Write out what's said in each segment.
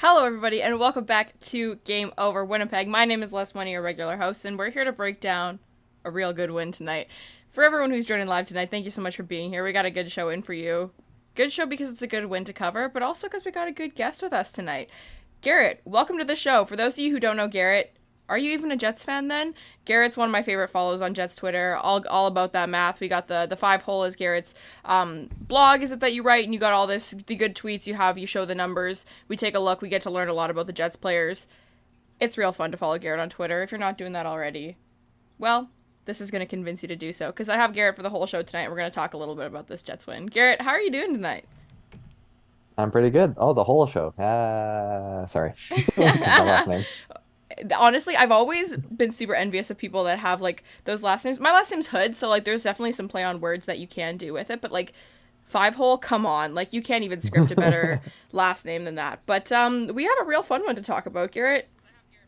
Hello, everybody, and welcome back to Game Over Winnipeg. My name is Les, one of your regular hosts, and we're here to break down a real good win tonight. For everyone who's joining live tonight, thank you so much for being here. We got a good show in for you. Good show because it's a good win to cover, but also because we got a good guest with us tonight. Garret, welcome to the show. For those of you who don't know Garret, are you even a Jets fan then? Garrett's one of my favorite follows on Jets Twitter. All about that math. We got the five hole is Garrett's blog. Is it that you write and you got all the good tweets you have? You show the numbers. We take a look. We get to learn a lot about the Jets players. It's real fun to follow Garret on Twitter. If you're not doing that already, well, this is going to convince you to do so because I have Garret for the whole show tonight. We're going to talk a little bit about this Jets win. Garret, how are you doing tonight? I'm pretty good. Oh, the whole show. Sorry. That's my last name. Honestly, I've always been super envious of people that have like those last names. My last name's Hood, so like there's definitely some play on words that you can do with it, but like five hole, come on. Like you can't even script a better last name than that. But we have a real fun one to talk about. Garret,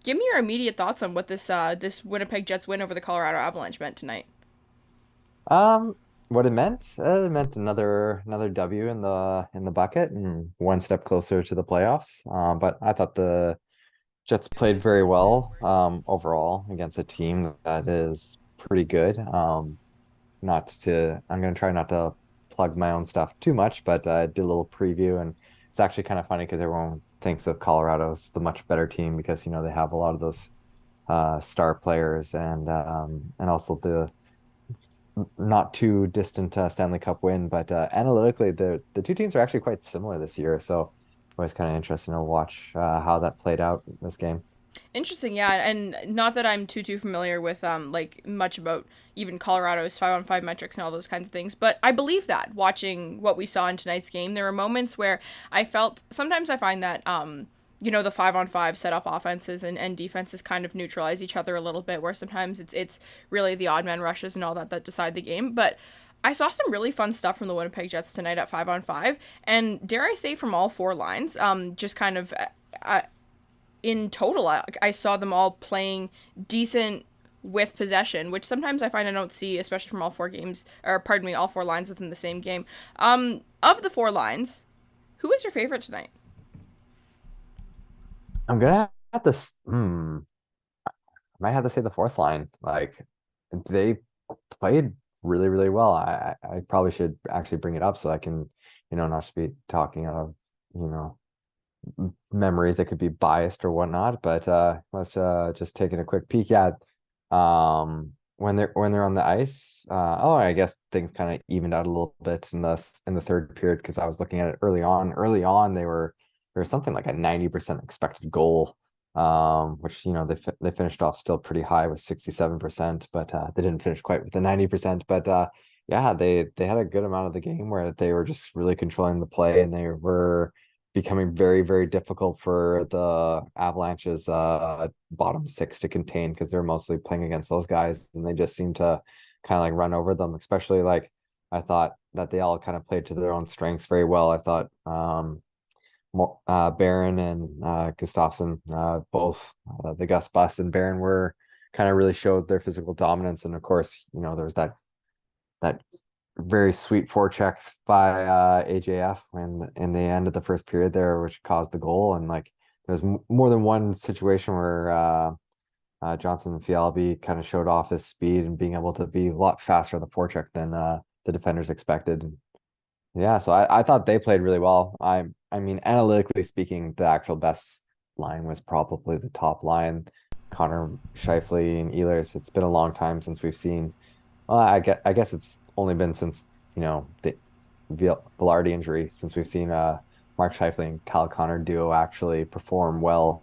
give me your immediate thoughts on what this Winnipeg Jets win over the Colorado Avalanche meant tonight. Um, what it meant another W in the bucket and one step closer to the playoffs. But I thought the Jets played very well overall against a team that is pretty good. I'm gonna try not to plug my own stuff too much, but I did a little preview, and it's actually kind of funny because everyone thinks of Colorado as the much better team because they have a lot of those star players and also the not too distant Stanley Cup win, but analytically, the two teams are actually quite similar this year. So it was kind of interesting to watch how that played out in this game. Interesting, yeah, and not that I'm too familiar with like much about even Colorado's 5-on-5 metrics and all those kinds of things, but I believe that watching what we saw in tonight's game, there were moments where I felt sometimes I find that the 5-on-5 set up offenses and defenses kind of neutralize each other a little bit, where sometimes it's really the odd man rushes and all that decide the game, but I saw some really fun stuff from the Winnipeg Jets tonight at 5-on-5, and dare I say from all four lines, just kind of in total, I saw them all playing decent with possession, which sometimes I find I don't see, especially from all four games, or pardon me, all four lines within the same game. Of the four lines, who is your favorite tonight? I'm gonna have to. I might have to say the fourth line. Like they played really, really well. I probably should actually bring it up so I can, not just be talking out of, you know, memories that could be biased or whatnot. But let's just taking a quick peek at when they're on the ice. I guess things kind of evened out a little bit in the third period because I was looking at it early on. Early on, there was something like a 90% expected goal, which they finished off still pretty high with 67%, but they didn't finish quite with the 90%. But yeah, they had a good amount of the game where they were just really controlling the play, and they were becoming very, very difficult for the Avalanche's bottom six to contain because they're mostly playing against those guys, and they just seem to kind of like run over them. Especially like I thought that they all kind of played to their own strengths very well. I thought Barron and Gustafsson, both the Gus Bus and Barron were kind of really showed their physical dominance, and of course, there was that very sweet forecheck by AJF when in the end of the first period there, which caused the goal. And like there's more than one situation where Johnson Fialbi kind of showed off his speed and being able to be a lot faster on the forecheck than the defenders expected. Yeah, so I thought they played really well. I mean, analytically speaking, the actual best line was probably the top line, Connor Scheifele and Ehlers. It's been a long time since we've seen. Well, I guess it's only been since the Velarde injury since we've seen Mark Scheifele and Cal Connor duo actually perform well,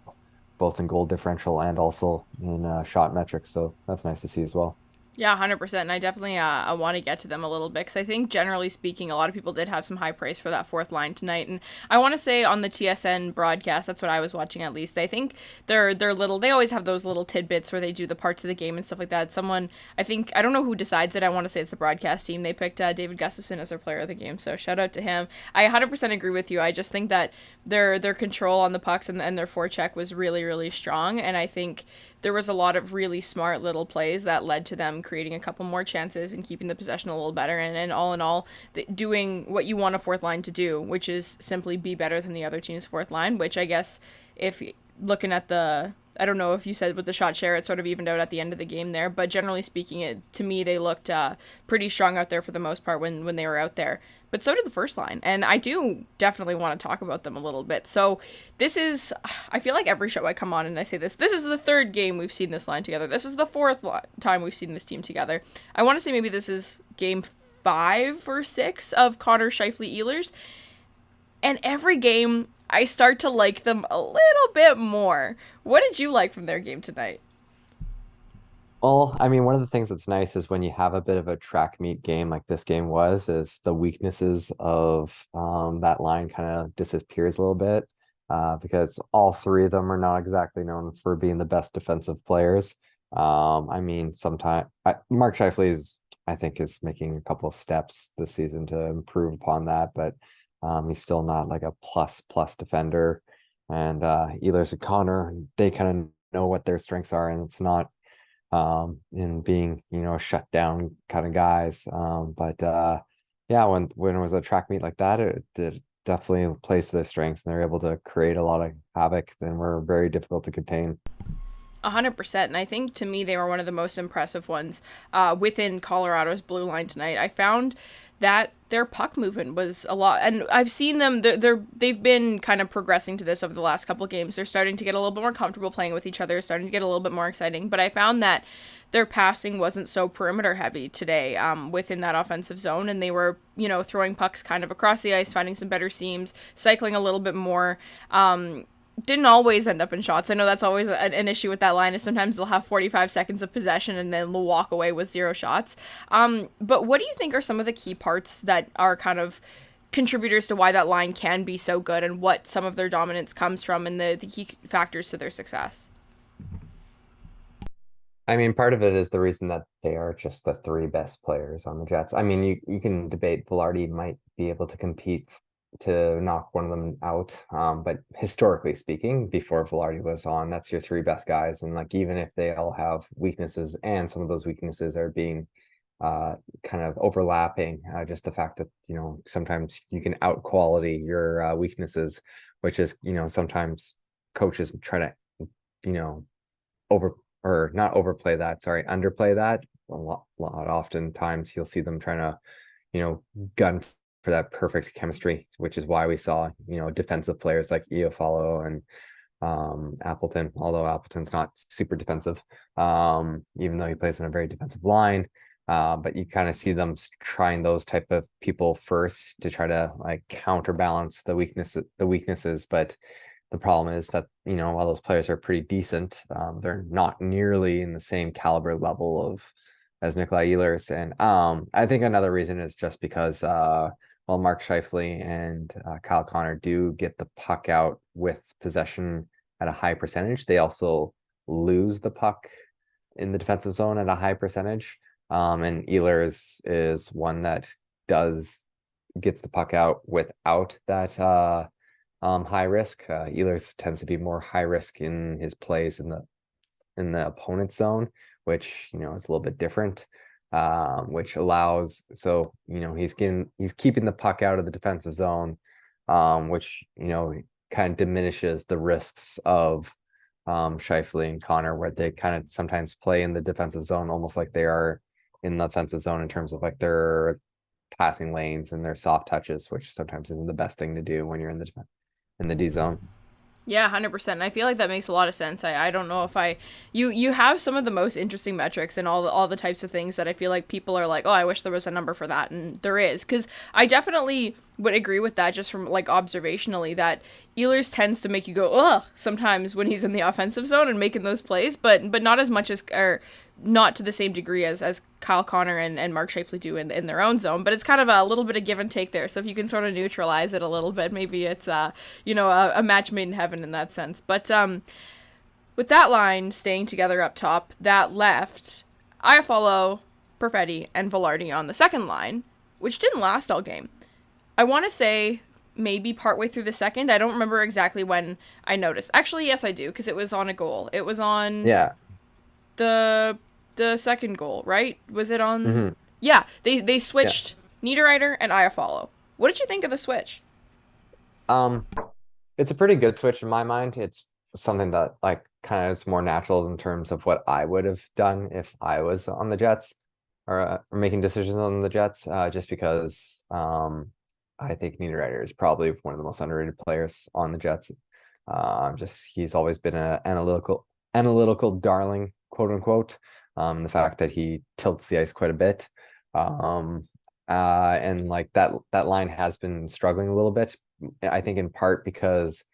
both in goal differential and also in shot metrics. So that's nice to see as well. Yeah, 100%. And I definitely I want to get to them a little bit because I think generally speaking, a lot of people did have some high praise for that fourth line tonight. And I want to say on the TSN broadcast, that's what I was watching at least. I think they're little. They always have those little tidbits where they do the parts of the game and stuff like that. Someone I don't know who decides it. I want to say it's the broadcast team. They picked David Gustafson as their player of the game. So shout out to him. I 100% agree with you. I just think that their control on the pucks and their forecheck was really, really strong. And I think there was a lot of really smart little plays that led to them creating a couple more chances and keeping the possession a little better. And all in all, doing what you want a fourth line to do, which is simply be better than the other team's fourth line, which I guess if looking at I don't know if you said with the shot share, it sort of evened out at the end of the game there, but generally speaking, to me, they looked pretty strong out there for the most part when they were out there. But so did the first line, and I do definitely want to talk about them a little bit. So I feel like every show I come on and I say this is the third game we've seen this line together. This is the fourth time we've seen this team together. I want to say maybe this is game 5 or 6 of Connor Scheifele Ehlers, and every game I start to like them a little bit more. What did you like from their game tonight? Well, I mean, one of the things that's nice is when you have a bit of a track meet game like this game was, is the weaknesses of that line kind of disappears a little bit, because all three of them are not exactly known for being the best defensive players. I mean, sometimes Mark Scheifele I think, is making a couple of steps this season to improve upon that, but he's still not like a plus defender. And Ehlers and Connor, they kind of know what their strengths are, and it's not in being, shut down kind of guys. But yeah, when it was a track meet like that, it definitely plays to their strengths, and they're able to create a lot of havoc. Then we're very difficult to contain. 100%. And I think to me, they were one of the most impressive ones within Colorado's blue line tonight. I found that their puck movement was a lot, and I've seen them. They've been kind of progressing to this over the last couple of games. They're starting to get a little bit more comfortable playing with each other, starting to get a little bit more exciting. But I found that their passing wasn't so perimeter heavy today within that offensive zone, and they were throwing pucks kind of across the ice, finding some better seams, cycling a little bit more. Didn't always end up in shots. I know that's always an issue with that line, is sometimes they'll have 45 seconds of possession and then they'll walk away with 0 shots. But what do you think are some of the key parts that are kind of contributors to why that line can be so good, and what some of their dominance comes from, and the key factors to their success? I mean, part of it is the reason that they are just the 3 best players on the Jets. I mean, you can debate Velarde might be able to compete to knock one of them out. But historically speaking, before Velarde was on, that's your 3 best guys. And like, even if they all have weaknesses, and some of those weaknesses are being kind of overlapping, just the fact that, sometimes you can out quality your weaknesses, which is, sometimes coaches try to, underplay that a lot. Oftentimes you'll see them trying to, gun for that perfect chemistry, which is why we saw, defensive players like Iafallo and Appleton, although Appleton's not super defensive, even though he plays in a very defensive line. But you kind of see them trying those type of people first to try to like counterbalance the weaknesses. But the problem is that, while those players are pretty decent, they're not nearly in the same caliber level as Nikolai Ehlers. And I think another reason is just because while Mark Scheifele and Kyle Connor do get the puck out with possession at a high percentage, they also lose the puck in the defensive zone at a high percentage. And Ehlers is one that gets the puck out without that high risk. Ehlers tends to be more high risk in his plays in the opponent's zone, which is a little bit different. Which allows, so he's keeping the puck out of the defensive zone, which kind of diminishes the risks of Scheifele and Connor, where they kind of sometimes play in the defensive zone almost like they are in the offensive zone in terms of like their passing lanes and their soft touches, which sometimes isn't the best thing to do when you're in the D zone. Yeah, 100%. And I feel like that makes a lot of sense. I don't know if you have some of the most interesting metrics and all the types of things that I feel like people are like, oh, I wish there was a number for that. And there is, because I definitely would agree with that, just from like observationally, that Ehlers tends to make you go, ugh, sometimes when he's in the offensive zone and making those plays, but not as much as, or not to the same degree as Kyle Connor and Mark Scheifele do in their own zone, but it's kind of a little bit of give and take there. So if you can sort of neutralize it a little bit, maybe it's a match made in heaven in that sense. But with that line staying together up top, that left Iafallo, Perfetti, and Velarde on the second line, which didn't last all game. I want to say maybe partway through the second. I don't remember exactly when I noticed. Actually, yes, I do, because it was on a goal. It was on... Yeah. the second goal, right? Was it on? Hmm. Yeah, they Yeah. switched Niederreiter and Iafallo. What did you think of the switch? Um, it's a pretty good switch in my mind. It's something that like kind of is more natural in terms of what I would have done if I was on the Jets or making decisions on the Jets. Just because I think Niederreiter is probably one of the most underrated players on the Jets. Just he's always been a analytical darling, quote unquote. The fact that he tilts the ice quite a bit. Um, and like that line has been struggling a little bit. I think in part because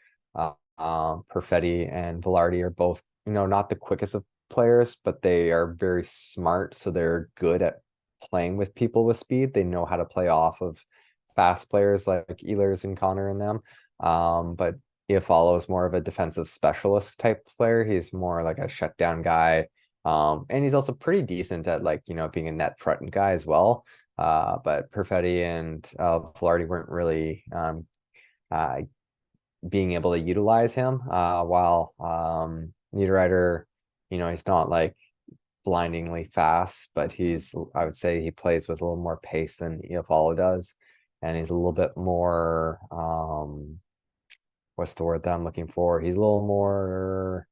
Perfetti and Velarde are both, not the quickest of players, but they are very smart. So they're good at playing with people with speed. They know how to play off of fast players like Ehlers and Connor and them. But Iafallo is more of a defensive specialist type player. He's more like a shutdown guy. And he's also pretty decent at like, being a net front guy as well. But Perfetti and Velarde weren't really uh, being able to utilize him. While Niederreiter, he's not like blindingly fast, but I would say he plays with a little more pace than Iafallo does, and he's a little bit more what's the word that I'm looking for? He's a little more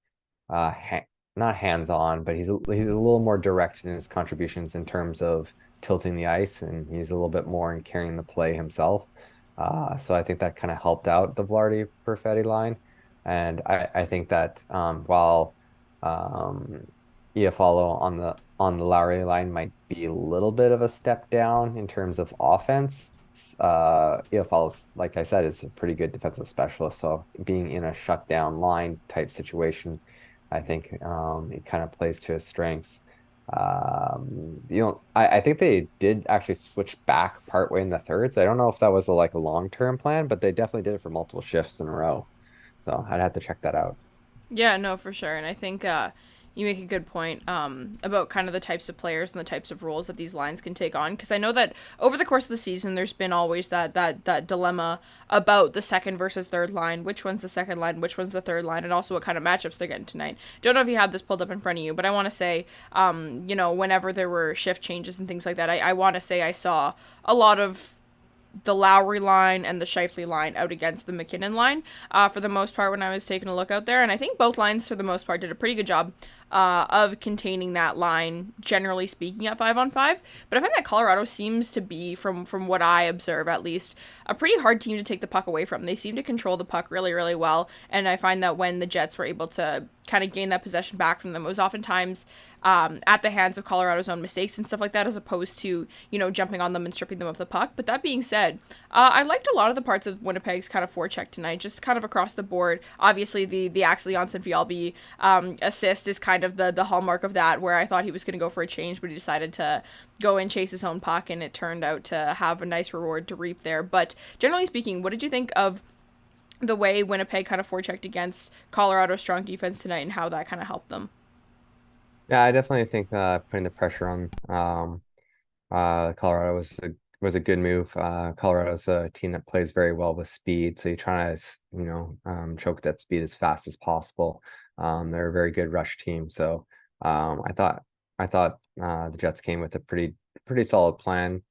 not hands-on, but he's a little more direct in his contributions in terms of tilting the ice, and he's a little bit more in carrying the play himself. So I think that kind of helped out the Velarde Perfetti line, and I think that while um, Iafallo on the Lowry line might be a little bit of a step down in terms of offense. Iafallo's, like I said, is a pretty good defensive specialist. So being in a shutdown line type situation, I think it kind of plays to his strengths. I think they did actually switch back partway in the thirds. I don't know if that was like a long-term plan, but they definitely did it for multiple shifts in a row. So I'd have to check that out. Yeah, no, for sure. And I think you make a good point about kind of the types of players and the types of roles that these lines can take on. Because I know that over the course of the season, there's been always that dilemma about the second versus third line. Which one's the second line? Which one's the third line? And also what kind of matchups they're getting tonight. Don't know if you have this pulled up in front of you, but I want to say, whenever there were shift changes and things like that, I want to say I saw a lot of the Lowry line and the Scheifele line out against the McKinnon line for the most part when I was taking a look out there. And I think both lines, for the most part, did a pretty good job of containing that line, generally speaking, at 5-on-5. But I find that Colorado seems to be, from what I observe at least, a pretty hard team to take the puck away from. They seem to control the puck really, really well. And I find that when the Jets were able to kind of gain that possession back from them, it was oftentimes at the hands of Colorado's own mistakes and stuff like that, as opposed to, jumping on them and stripping them of the puck. But that being said, I liked a lot of the parts of Winnipeg's kind of forecheck tonight, just kind of across the board. Obviously, the Axel Jonsson-Fjallby assist is kind of the hallmark of that, where I thought he was going to go for a change, but he decided to go and chase his own puck, and it turned out to have a nice reward to reap there. But generally speaking, what did you think of the way Winnipeg kind of forechecked against Colorado's strong defense tonight and how that kind of helped them? Yeah, I definitely think putting the pressure on Colorado was a good move. Colorado's a team that plays very well with speed, so you try to choke that speed as fast as possible. They're a very good rush team, so I thought the Jets came with a pretty solid plan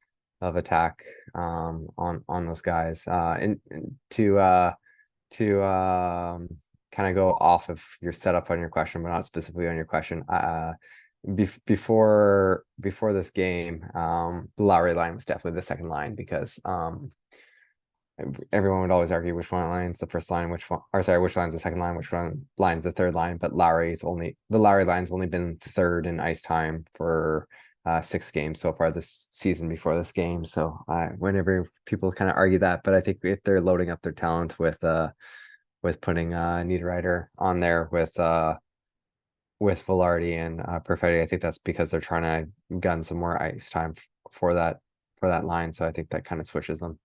of attack on those guys. And to kind of go off of your setup on your question, but not specifically on your question. Before this game, the Lowry line was definitely the second line because everyone would always argue which one line's the first line, which line's the second line, which one line's the third line. But the Lowry line's only been third in ice time for 6 games so far this season before this game. So whenever people kind of argue that, but I think if they're loading up their talent with putting Niederreiter on there with Velarde and Perfetti, I think that's because they're trying to gun some more ice time for that line. So I think that kind of switches them.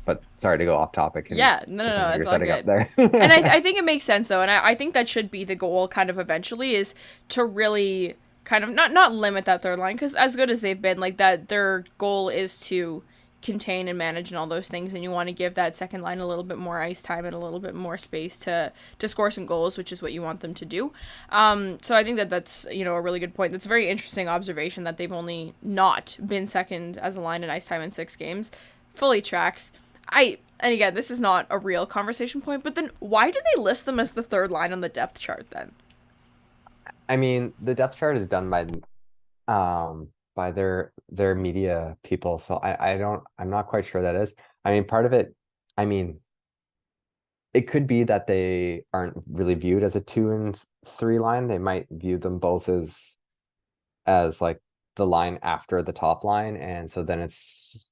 But sorry to go off topic. Yeah, no, You're it's all setting up good. there. And I think it makes sense though, and I think that should be the goal kind of eventually, is to really kind of not limit that third line, because as good as they've been, like that, their goal is to contain and manage and all those things, and you want to give that second line a little bit more ice time and a little bit more space to score some goals, which is what you want them to do. So I think that that's, a really good point. That's a very interesting observation that they've only not been second as a line in ice time in 6 games. Fully tracks. And again, this is not a real conversation point, but then why do they list them as the third line on the depth chart then? I mean, the depth chart is done by their media people, so I'm not quite sure that is. I mean, part of it, I mean, it could be that they aren't really viewed as a 2 and 3 line. They might view them both as like the line after the top line, and so then it's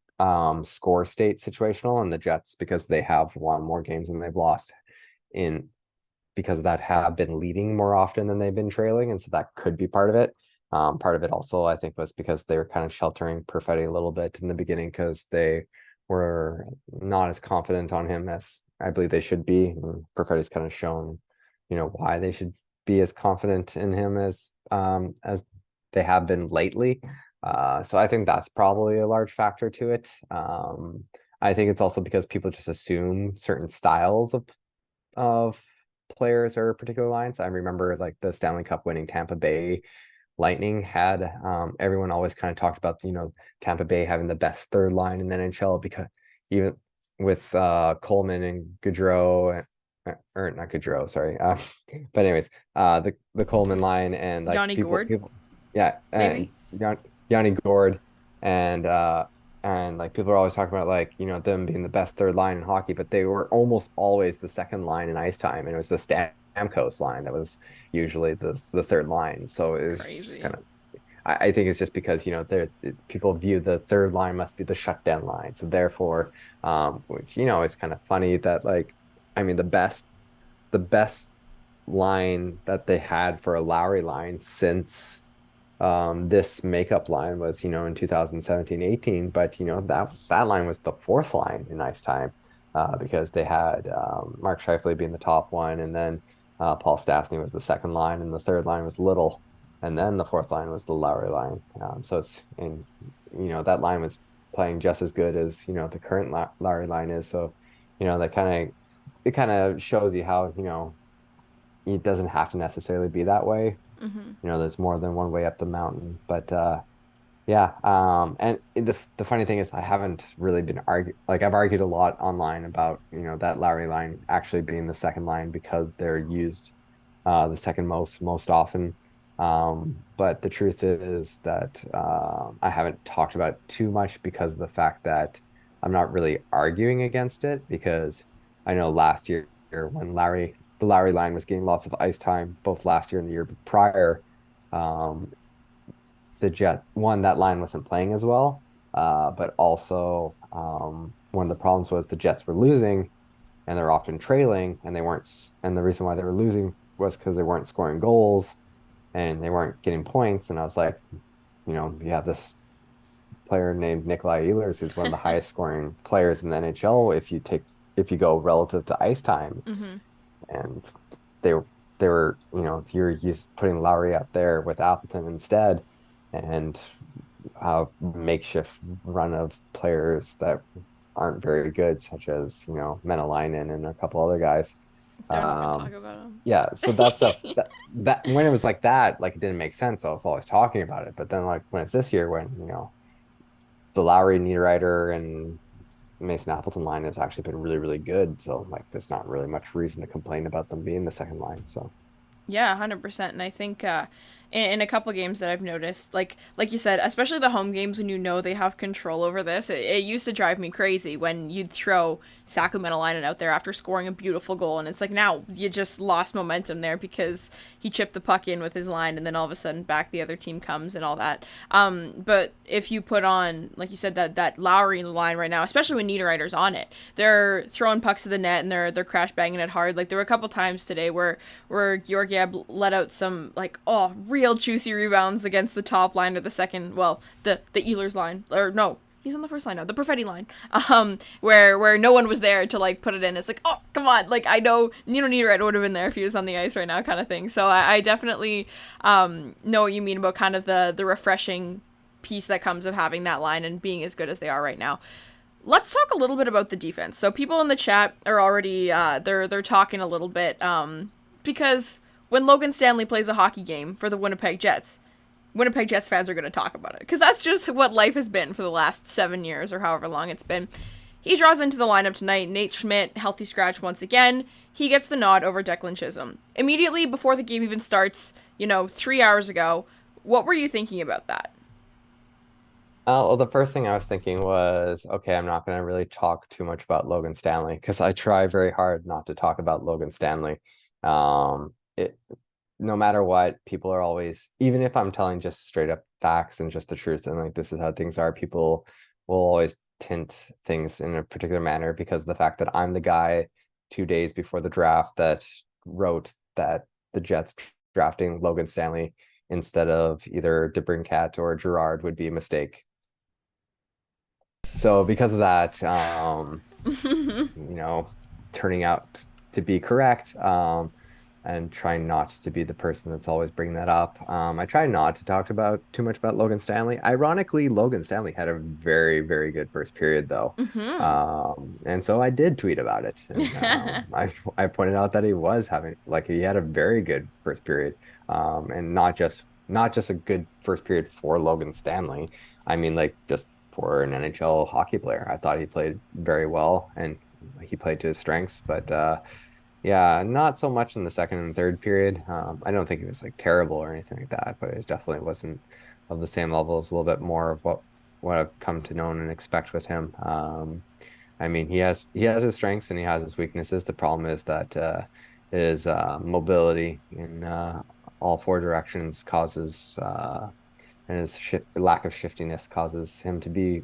score state situational, and the Jets, because they have won more games than they've lost in because that have been leading more often than they've been trailing, and so that could be part of it. Part of it also, I think, was because they were kind of sheltering Perfetti a little bit in the beginning because they were not as confident on him as I believe they should be. And Perfetti's kind of shown, why they should be as confident in him as they have been lately. So I think that's probably a large factor to it. I think it's also because people just assume certain styles of players or particular lines. I remember like the Stanley Cup winning Tampa Bay Lightning had everyone always kind of talked about Tampa Bay having the best third line in the NHL because even with Coleman and Gaudreau, or not Gaudreau, sorry, but anyways, the Coleman line and like Johnny Gord, yeah, maybe Yanni Gord, and like people are always talking about like them being the best third line in hockey, but they were almost always the second line in ice time, and it was the Stamkos line that was usually the third line. So it was just kind of, I think it's just because people view the third line must be the shutdown line, so therefore, which is kind of funny that like, I mean the best line that they had for a Lowry line since this makeup line was in 2017-18, but that line was the fourth line in ice time because they had Mark Scheifele being the top one, and then Paul Stastny was the second line, and the third line was Little, and then the fourth line was the Lowry line. So it's, and that line was playing just as good as the current Lowry line is. So that it kind of shows you how it doesn't have to necessarily be that way. There's more than one way up the mountain, but yeah. And the funny thing is I haven't really been I've argued a lot online about that Lowry line actually being the second line because they're used the second most often. But the truth is that I haven't talked about it too much because of the fact that I'm not really arguing against it, because I know last year when the Lowry line was getting lots of ice time both last year and the year prior. The that line wasn't playing as well, but also one of the problems was the Jets were losing, and they're often trailing, and they weren't. And the reason why they were losing was because they weren't scoring goals, and they weren't getting points. And I was like, you have this player named Nikolai Ehlers, who's one of the highest scoring players in the NHL. If you go relative to ice time. And they were you're used putting Lowry out there with Appleton instead, and a makeshift run of players that aren't very good, such as Menelainen and a couple other guys. Don't even talk about them. Yeah, so that stuff that when it was like that, like it didn't make sense. I was always talking about it, but then like when it's this year, when the Lowry, Niederreiter, and Mason Appleton line has actually been really, really good. So like, there's not really much reason to complain about them being the second line. So yeah, 100%. And I think in a couple games that I've noticed, like you said, especially the home games when they have control over this, it used to drive me crazy when you'd throw Saku Menelainen out there after scoring a beautiful goal, and it's like now you just lost momentum there because he chipped the puck in with his line, and then all of a sudden back the other team comes and all that. But if you put on, like you said, that Lowry line right now, especially when Niederreiter's on it, they're throwing pucks to the net and they're crash banging it hard. Like there were a couple times today where Georgiev let out some real juicy rebounds against the top line of the second, the Ehlers line, or no, he's on the first line now, the Perfetti line, where no one was there to like put it in. It's like, oh, come on, like I know Niederreiter would have been there if he was on the ice right now, kind of thing. So I definitely know what you mean about kind of the refreshing piece that comes of having that line and being as good as they are right now. let's talk a little bit about the defense. So people in the chat are already they're talking a little bit because when Logan Stanley plays a hockey game for the Winnipeg Jets, Winnipeg Jets fans are going to talk about it because that's just what life has been for the last 7 years or however long it's been. He draws into the lineup tonight. Nate Schmidt, healthy scratch once again. He gets the nod over Declan Chisholm. Immediately before the game even starts, 3 hours ago, what were you thinking about that? Well, the first thing I was thinking was, okay, I'm not going to really talk too much about Logan Stanley because I try very hard not to talk about Logan Stanley. It No matter what, people are always, even if I'm telling just straight up facts and just the truth and like this is how things are, people will always tint things in a particular manner because of the fact that I'm the guy 2 days before the draft that wrote that the Jets drafting Logan Stanley instead of either DeBrincat or Gerard would be a mistake. So because of that, turning out to be correct, and trying not to be the person that's always bringing that up. I try not to talk about too much about Logan Stanley. Ironically, Logan Stanley had a very, very good first period though. And so I did tweet about it. And, I pointed out that he had a very good first period. And not just a good first period for Logan Stanley. I mean, like just for an NHL hockey player. I thought he played very well and he played to his strengths, but yeah, not so much in the second and third period. I don't think it was like terrible or anything like that, but it definitely wasn't of the same level. It's a little bit more of what I've come to know and expect with him. I mean, he has his strengths and he has his weaknesses. The problem is that his mobility in all four directions causes and his lack of shiftiness causes him to be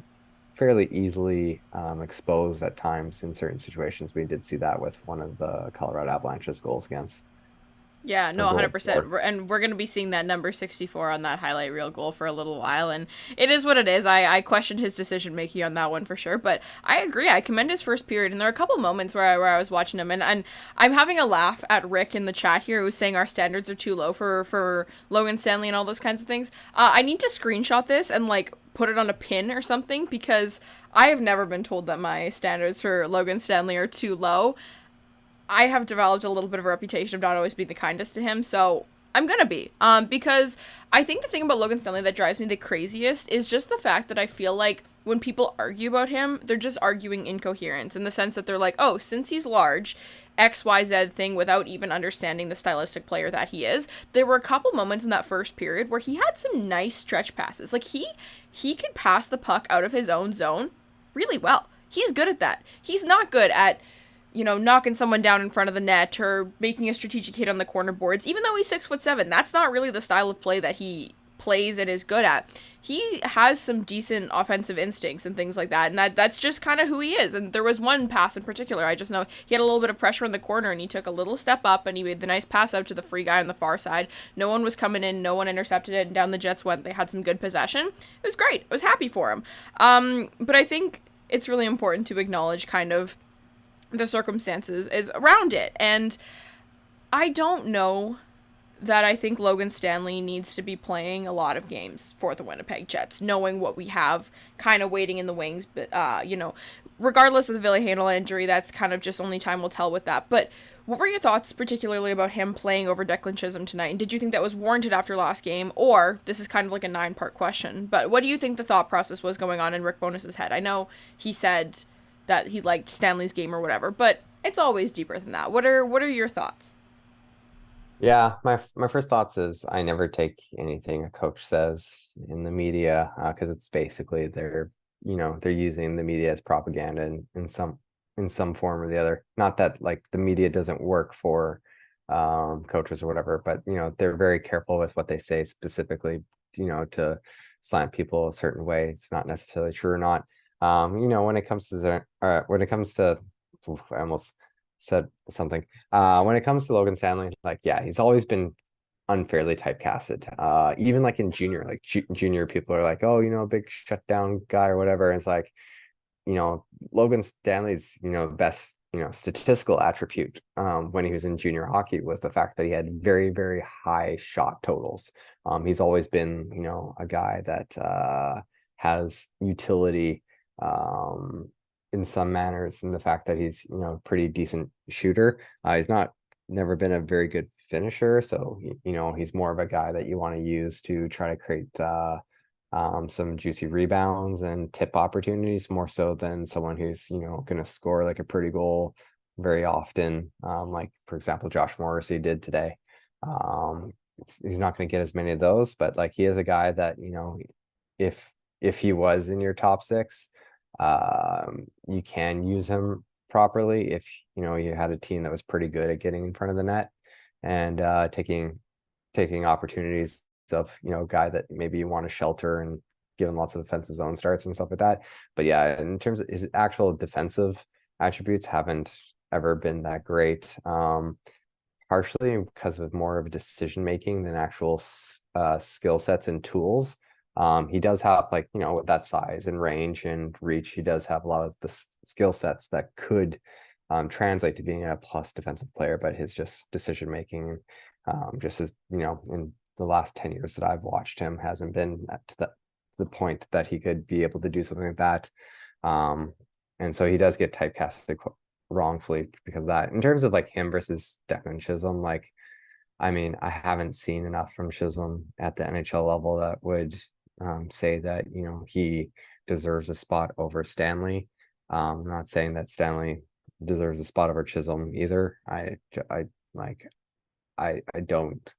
fairly easily exposed at times in certain situations. We did see that with one of the Colorado Avalanche's goals against. Yeah, no, Or goals 100%. for. And we're going to be seeing that number 64 on that highlight reel goal for a little while. And it is what it is. I questioned his decision making on that one for sure. But I agree. I commend his first period. And there are a couple moments where I was watching him. And I'm having a laugh at Rick in the chat here who's saying our standards are too low for Logan Stanley and all those kinds of things. I need to screenshot this and like put it on a pin or something because I have never been told that my standards for Logan Stanley are too low. I have developed a little bit of a reputation of not always being the kindest to him, so I'm gonna be. Because I think the thing about Logan Stanley that drives me the craziest is just the fact that I feel like when people argue about him, they're just arguing incoherence in the sense that they're like, oh, since he's large, XYZ thing without even understanding the stylistic player that he is. There were a couple moments in that first period where he had some nice stretch passes. Like he could pass the puck out of his own zone really well. He's good at that. He's not good at knocking someone down in front of the net or making a strategic hit on the corner boards, even though he's 6'7". That's not really the style of play that he plays and is good at. He has some decent offensive instincts and things like that, and that's just kind of who he is. And there was one pass in particular, I just know he had a little bit of pressure in the corner, and he took a little step up, and he made the nice pass out to the free guy on the far side. No one was coming in, no one intercepted it, and down the Jets went. They had some good possession. It was great. I was happy for him. But I think it's really important to acknowledge kind of the circumstances is around it. And I don't know that I think Logan Stanley needs to be playing a lot of games for the Winnipeg Jets, knowing what we have kind of waiting in the wings. But, regardless of the Lyss Houde injury, that's kind of just only time will tell with that. But what were your thoughts particularly about him playing over Declan Chisholm tonight? And did you think that was warranted after last game? Or, this is kind of like a 9-part question, but what do you think the thought process was going on in Rick Bowness's head? I know he said that he liked Stanley's game or whatever, but it's always deeper than that. What are your thoughts? Yeah, my first thoughts is I never take anything a coach says in the media because it's basically they're using the media as propaganda in some form or the other. Not that like the media doesn't work for coaches or whatever, but they're very careful with what they say specifically, to slant people a certain way. It's not necessarily true or not. When it comes to I almost said something. When it comes to Logan Stanley, like, yeah, he's always been unfairly typecasted. Even like in junior, like junior people are like, oh, big shutdown guy or whatever. And it's like, Logan Stanley's, best, statistical attribute when he was in junior hockey was the fact that he had very, very high shot totals. He's always been, a guy that has utility in some manners, in the fact that he's, you know, pretty decent shooter. He's not never been a very good finisher, so you know, he's more of a guy that you want to use to try to create some juicy rebounds and tip opportunities, more so than someone who's, you know, going to score like a pretty goal very often, like for example Josh Morrissey did today. He's not going to get as many of those, but like he is a guy that, you know, if he was in your top six, you can use him properly if, you know, you had a team that was pretty good at getting in front of the net and taking opportunities of, you know, a guy that maybe you want to shelter and give him lots of offensive zone starts and stuff like that. But yeah, in terms of his actual defensive attributes, haven't ever been that great. Partially because of more of decision making than actual skill sets and tools. He does have, like, you know, with that size and range and reach, he does have a lot of the skill sets that could translate to being a plus defensive player, but his just decision making, just as, you know, in the last 10 years that I've watched him, hasn't been to the point that he could be able to do something like that. And so he does get typecasted wrongfully because of that. In terms of like him versus Declan Chisholm, like, I mean, I haven't seen enough from Chisholm at the NHL level that would say that, you know, he deserves a spot over Stanley. I'm not saying that Stanley deserves a spot over Chisholm either. I don't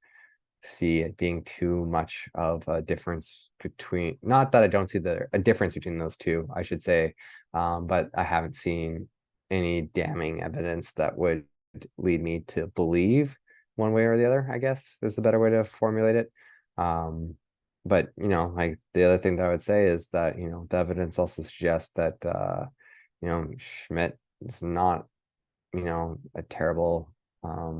see it being too much of a difference between, not that I don't see a difference between those two, I should say, but I haven't seen any damning evidence that would lead me to believe one way or the other, I guess is the better way to formulate it. But, you know, like the other thing that I would say is that, you know, the evidence also suggests that, you know, Schmidt is not, you know, a terrible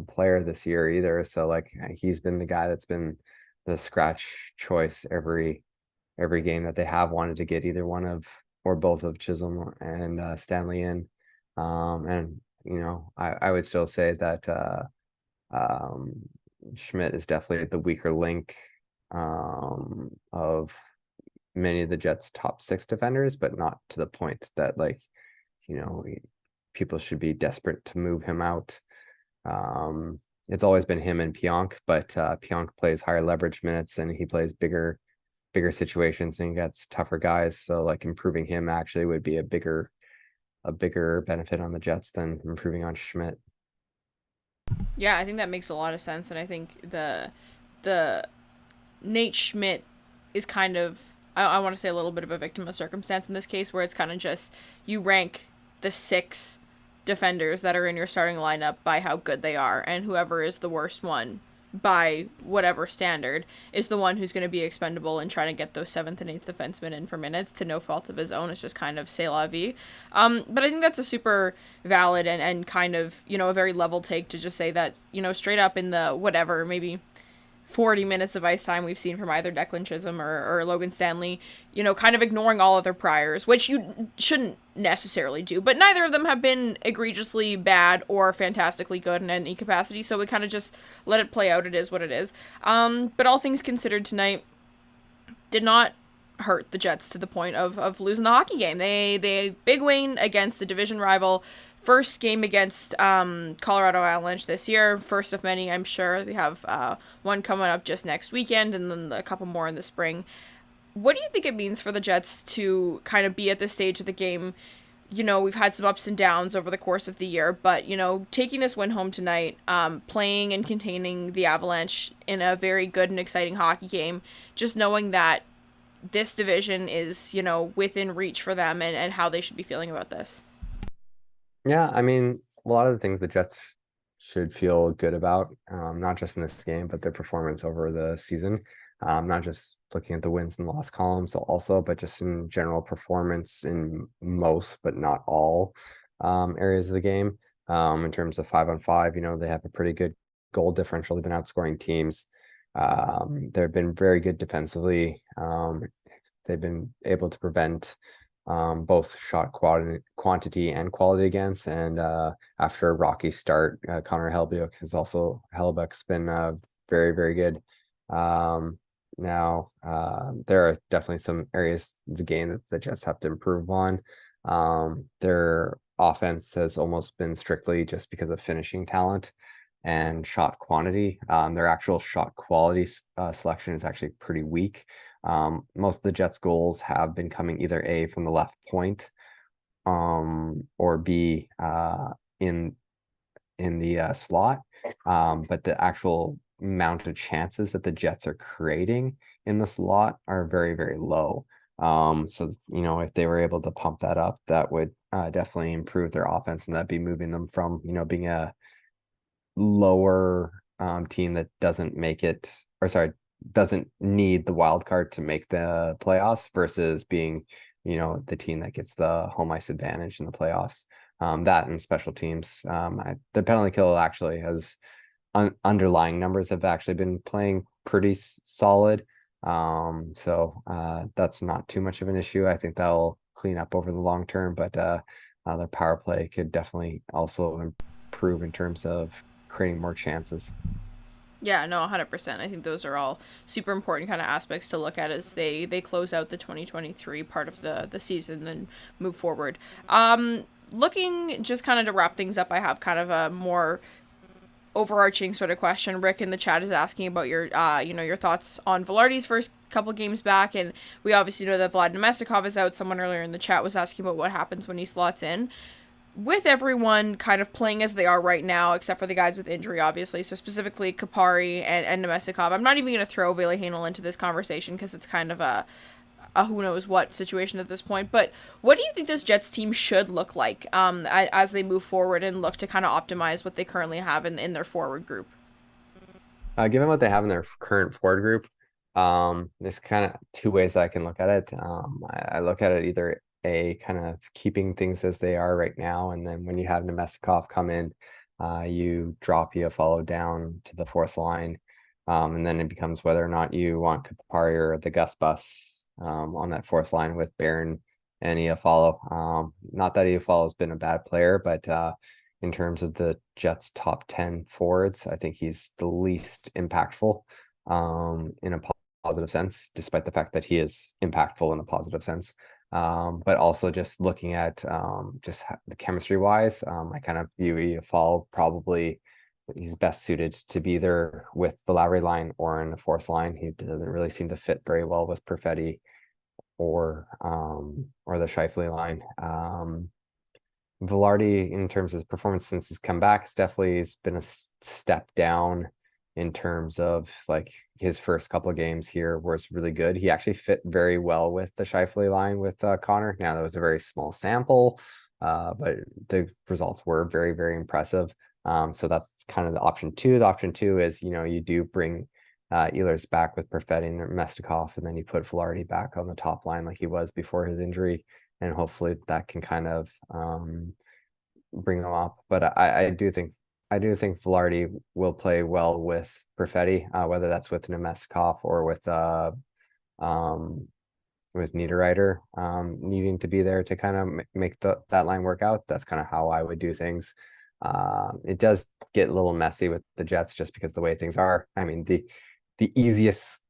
player this year either. So like he's been the guy that's been the scratch choice every game that they have wanted to get either one of or both of Chisholm and Stanley in. And, you know, I would still say that Schmidt is definitely the weaker link of many of the Jets' top six defenders, but not to the point that, like, you know, people should be desperate to move him out. It's always been him and Pionk, but Pionk plays higher leverage minutes and he plays bigger situations and he gets tougher guys. So like improving him actually would be a bigger benefit on the Jets than improving on Schmidt. Yeah, I think that makes a lot of sense, and I think the Nate Schmidt is kind of, I want to say, a little bit of a victim of circumstance in this case, where it's kind of just you rank the six defenders that are in your starting lineup by how good they are, and whoever is the worst one by whatever standard is the one who's going to be expendable and trying to get those seventh and eighth defensemen in for minutes to no fault of his own. It's just kind of c'est la vie. But I think that's a super valid and kind of, you know, a very level take to just say that, you know, straight up in the whatever, maybe 40 minutes of ice time we've seen from either Declan Chisholm or Logan Stanley, you know, kind of ignoring all other priors, which you shouldn't necessarily do, but neither of them have been egregiously bad or fantastically good in any capacity, so we kind of just let it play out. It is what it is. But all things considered, tonight did not hurt the Jets to the point of losing the hockey game. They big win against a division rival. First game against Colorado Avalanche this year. First of many, I'm sure. They have one coming up just next weekend and then a couple more in the spring. What do you think it means for the Jets to kind of be at this stage of the game? You know, we've had some ups and downs over the course of the year, but, you know, taking this win home tonight, playing and containing the Avalanche in a very good and exciting hockey game, just knowing that this division is, you know, within reach for them and how they should be feeling about this. Yeah, I mean, a lot of the things the Jets should feel good about, not just in this game, but their performance over the season. Not just looking at the wins and loss columns also, but just in general performance in most, but not all areas of the game. In terms of 5-on-5, you know, they have a pretty good goal differential. They've been outscoring teams. They've been very good defensively. They've been able to prevent both shot quantity and quality against. And after a rocky start, Connor Hellebuyck's been very, very good. Now there are definitely some areas of the game that the Jets have to improve on. Their offense has almost been strictly just because of finishing talent and shot quantity. Their actual shot quality selection is actually pretty weak. Most of the Jets' goals have been coming either A, from the left point, or B, in the slot. But the actual amount of chances that the Jets are creating in the slot are very, very low. So, if they were able to pump that up, that would definitely improve their offense, and that'd be moving them from, being a lower team that doesn't make it, or sorry, doesn't need the wild card to make the playoffs, versus being, the team that gets the home ice advantage in the playoffs. That and special teams. The penalty kill actually has underlying numbers have actually been playing pretty solid. So that's not too much of an issue. I think that'll clean up over the long term, but their power play could definitely also improve in terms of creating more chances. Yeah, no, 100%. I think those are all super important kind of aspects to look at as they close out the 2023 part of the season and move forward. Looking just kind of to wrap things up, I have kind of a more overarching sort of question. Rick in the chat is asking about your your thoughts on Velarde's first couple games back, and we obviously know that Vlad Nemestikov is out. Someone earlier in the chat was asking about what happens when he slots in. With everyone kind of playing as they are right now, except for the guys with injury, obviously, so specifically Kupari and Nemestikov, I'm not even going to throw Ville Heinola into this conversation because it's kind of a who knows what situation at this point. But what do you think this Jets team should look like as they move forward and look to kind of optimize what they currently have in their forward group? Given what they have in their current forward group, there's kind of two ways I can look at it. I look at it either a kind of keeping things as they are right now, and then when you have Nemestikov come in, you drop follow down to the fourth line, and then it becomes whether or not you want Kupari or the Gus Bus on that fourth line with Barron and Iafallo. Not that Iafallo has been a bad player, but in terms of the Jets' top 10 forwards, I think he's the least impactful in a positive sense, despite the fact that he is impactful in a positive sense. But also just looking at just the chemistry wise, I kind of view Iafallo probably he's best suited to be either with the Lowry line or in the fourth line. He doesn't really seem to fit very well with Perfetti or the Scheifele line. Velarde, in terms of his performance since he's come back, it's definitely been a step down in terms of like his first couple of games here was really good. He actually fit very well with the Scheifele line with Connor. Now that was a very small sample, but the results were very, very impressive. So that's kind of the option two. The option two is, you do bring Ehlers back with Perfetti and Mestikov, and then you put Velarde back on the top line like he was before his injury. And hopefully that can kind of bring them up. But I do think Velarde will play well with Perfetti, whether that's with Nemestikov or with Niederreiter needing to be there to kind of make that line work out. That's kind of how I would do things. It does get a little messy with the Jets just because the way things are. I mean, the easiest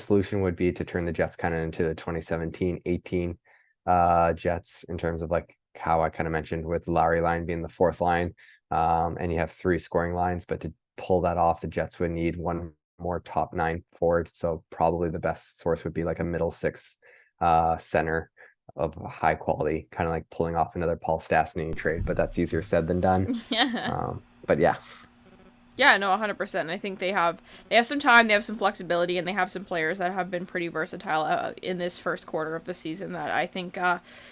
solution would be to turn the Jets kind of into the 2017-18 Jets in terms of like how I kind of mentioned with the Lowry line being the fourth line, and you have three scoring lines, but to pull that off, the Jets would need one more top 9 forward. So probably the best source would be like a middle 6 center of high quality, kind of like pulling off another Paul Stastny trade, but that's easier said than done. Yeah. But yeah. Yeah, no, 100%. I think they have some time, they have some flexibility, and they have some players that have been pretty versatile in this first quarter of the season that I think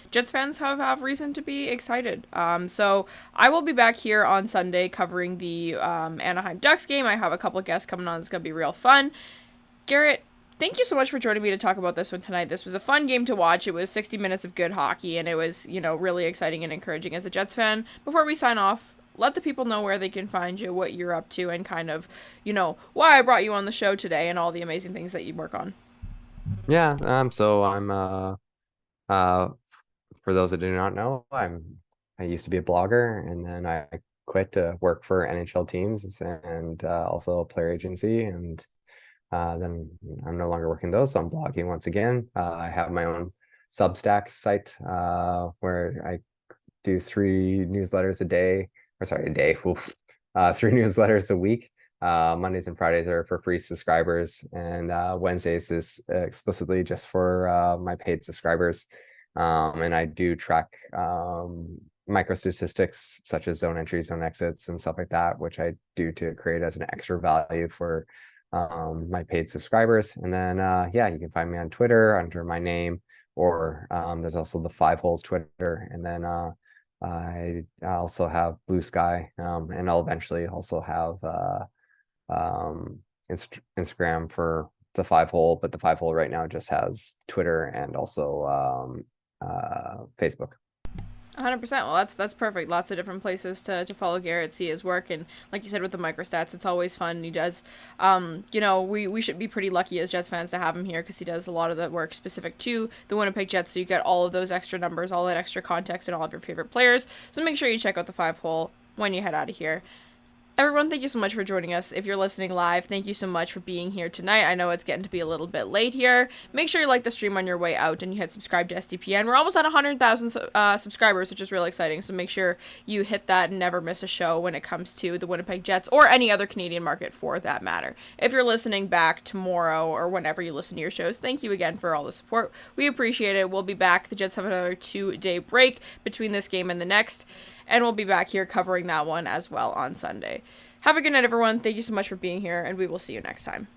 Jets fans have reason to be excited. So I will be back here on Sunday covering the Anaheim Ducks game. I have a couple of guests coming on. It's going to be real fun. Garret, thank you so much for joining me to talk about this one tonight. This was a fun game to watch. It was 60 minutes of good hockey, and it was, really exciting and encouraging as a Jets fan. Before we sign off, let the people know where they can find you, what you're up to, and kind of, why I brought you on the show today and all the amazing things that you work on. Yeah. So I'm for those that do not know, I used to be a blogger, and then I quit to work for NHL teams and also a player agency, and then I'm no longer working those, so I'm blogging once again. I have my own Substack site where I do 3 newsletters a day, or sorry, a day, 3 newsletters a week. Mondays and Fridays are for free subscribers, and Wednesdays is explicitly just for my paid subscribers. And I do track micro statistics such as zone entries, zone exits, and stuff like that, which I do to create as an extra value for my paid subscribers. And then yeah, you can find me on Twitter under my name, or there's also the 5 Holes Twitter, and then I also have Blue Sky, and I'll eventually also have Instagram for the 5 Hole, but the 5 Hole right now just has Twitter and also Facebook. 100%. Well, that's perfect. Lots of different places to follow Garret, see his work, and like you said with the microstats, it's always fun. He does, you know, we should be pretty lucky as Jets fans to have him here, because he does a lot of the work specific to the Winnipeg Jets, so you get all of those extra numbers, all that extra context, and all of your favorite players. So make sure you check out the 5 Hole when you head out of here. Everyone, thank you so much for joining us. If you're listening live, thank you so much for being here tonight. I know it's getting to be a little bit late here. Make sure you like the stream on your way out and you hit subscribe to SDPN. We're almost at 100,000 subscribers, which is really exciting. So make sure you hit that and never miss a show when it comes to the Winnipeg Jets or any other Canadian market for that matter. If you're listening back tomorrow or whenever you listen to your shows, thank you again for all the support. We appreciate it. We'll be back. The Jets have another 2-day break between this game and the next, and we'll be back here covering that one as well on Sunday. Have a good night, everyone. Thank you so much for being here, and we will see you next time.